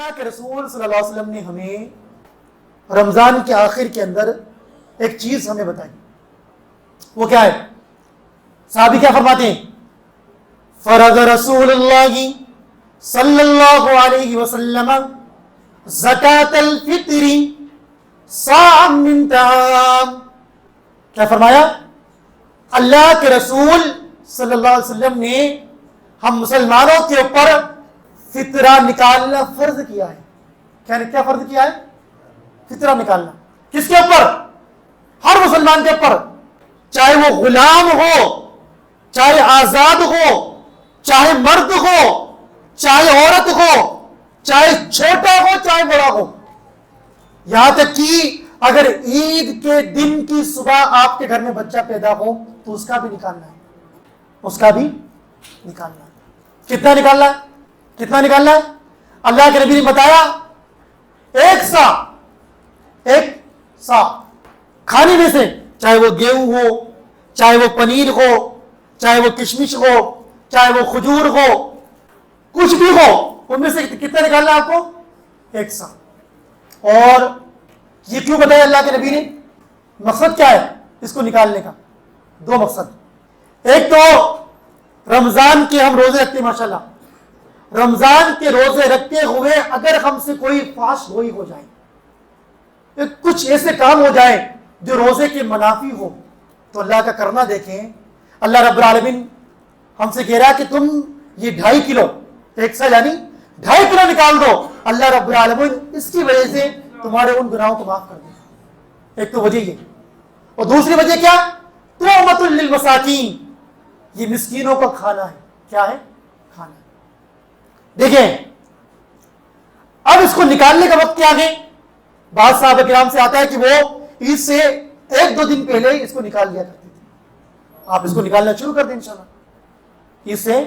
اللہ کے رسول صلی اللہ علیہ وسلم نے ہمیں رمضان کے آخر کے اندر ایک چیز ہمیں بتائی. وہ کیا ہے؟ صحابی کیا فرماتے ہیں؟ فرض رسول اللہ صلی اللہ علیہ وسلم زکاۃ الفطر صاع من طعام. کیا فرمایا؟ اللہ کے رسول صلی اللہ علیہ وسلم نے ہم مسلمانوں کے اوپر فطرہ نکالنا فرض کیا ہے. کیا فرض کیا ہے؟ فطرہ نکالنا. کس کے اوپر؟ ہر مسلمان کے اوپر، چاہے وہ غلام ہو، چاہے آزاد ہو، چاہے مرد ہو، چاہے عورت ہو، چاہے چھوٹا ہو، چاہے بڑا ہو. یہاں تک کہ اگر عید کے دن کی صبح آپ کے گھر میں بچہ پیدا ہو تو اس کا بھی نکالنا ہے. اس کا بھی نکالنا ہے. کتنا نکالنا ہے؟ کتنا نکالنا ہے؟ اللہ کے نبی نے بتایا ایک سا کھانے میں سے، چاہے وہ گیہوں ہو، چاہے وہ پنیر ہو، چاہے وہ کشمش ہو، چاہے وہ کھجور ہو، کچھ بھی ہو، ان میں سے کتنا نکالنا ہے آپ کو؟ ایک سا. اور یہ کیوں بتایا اللہ کے نبی نے؟ مقصد کیا ہے اس کو نکالنے کا؟ دو مقصد. ایک تو رمضان کے ہم روزے رکھتے ہیں، ماشاءاللہ رمضان کے روزے رکھتے ہوئے اگر ہم سے کوئی فحش گوئی ہو جائے، کچھ ایسے کام ہو جائے جو روزے کے منافی ہو، تو اللہ کا کرنا دیکھیں. اللہ رب العالمین ہم سے کہہ رہا ہے کہ تم یہ 2.5 کلو، ایک سا یعنی 2.5 کلو نکال دو. اللہ رب العالمین اس کی وجہ سے تمہارے ان گناہوں کو معاف کر دے. ایک تو وجہ یہ، اور دوسری وجہ کیا؟ طعمۃ للمساکین، یہ مسکینوں کا کھانا ہے. کیا ہے؟ کھانا. دیکھیں اب اس کو نکالنے کا وقت کیا ہے؟ بعض صحابہ کرام سے آتا ہے کہ وہ عید سے 1-2 دن پہلے اس کو نکال لیا کرتے تھے. آپ اس کو نکالنا شروع کر دیں انشاءاللہ. عید سے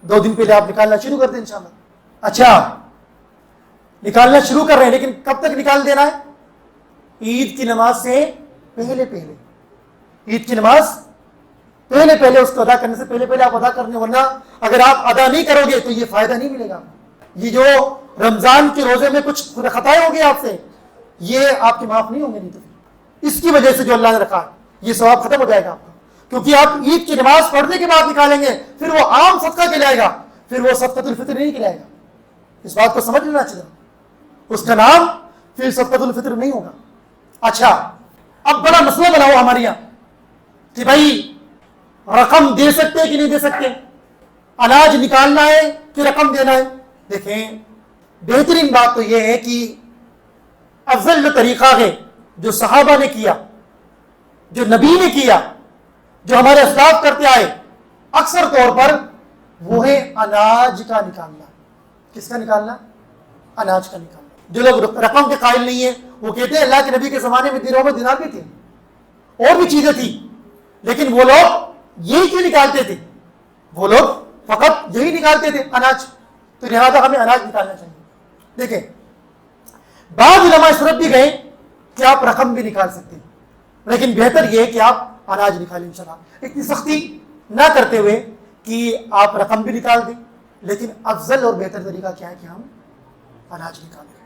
2 دن پہلے آپ نکالنا شروع کر دیں انشاءاللہ. اچھا نکالنا شروع کر رہے ہیں، لیکن کب تک نکال دینا ہے؟ عید کی نماز سے پہلے. عید کی نماز پہلے اس کو ادا کرنے سے پہلے آپ ادا کرنے، ورنہ اگر آپ ادا نہیں کرو گے تو یہ فائدہ نہیں ملے گا. یہ جو رمضان کے روزے میں کچھ خطائیں ہوں گی آپ سے، یہ آپ کے معاف نہیں ہوں گے. نہیں تو اس کی وجہ سے جو اللہ نے رکھا یہ ثواب ختم ہو جائے گا آپ کا. کیونکہ آپ عید کی نماز پڑھنے کے بعد نکالیں گے، پھر وہ عام صدقہ کہلائے گا، پھر وہ صدقۃ الفطر نہیں کہلائے گا. اس بات کو سمجھ لینا چاہیے. اس کا نام پھر صدقۃ الفطر نہیں ہوگا. اچھا اب بڑا مسئلہ بنا ہوا ہمارے یہاں کہ بھائی رقم دے سکتے کہ نہیں دے سکتے، اناج نکالنا ہے کہ رقم دینا ہے. دیکھیں بہترین بات تو یہ ہے کہ افضل جو طریقہ ہے جو صحابہ نے کیا، جو نبی نے کیا، جو ہمارے اسلاف کرتے آئے اکثر طور پر، وہ ہے اناج کا نکالنا. کس کا نکالنا؟ اناج کا نکالنا. جو لوگ رقم کے قائل نہیں ہیں وہ کہتے ہیں اللہ کے نبی کے زمانے میں دنوں میں دینار بھی تھے، اور بھی چیزیں تھیں، لیکن وہ لوگ یہی کیوں نکالتے تھے؟ وہ لوگ فقط یہی نکالتے تھے، اناج. تو لہٰذا ہمیں اناج نکالنا چاہیے. دیکھیں بعض علماء اس طرف بھی گئے کہ آپ رقم بھی نکال سکتے ہیں، لیکن بہتر یہ ہے کہ آپ اناج نکالیں انشاءاللہ. اتنی سختی نہ کرتے ہوئے کہ آپ رقم بھی نکال دیں، لیکن افضل اور بہتر طریقہ کیا ہے کہ ہم اناج نکالیں.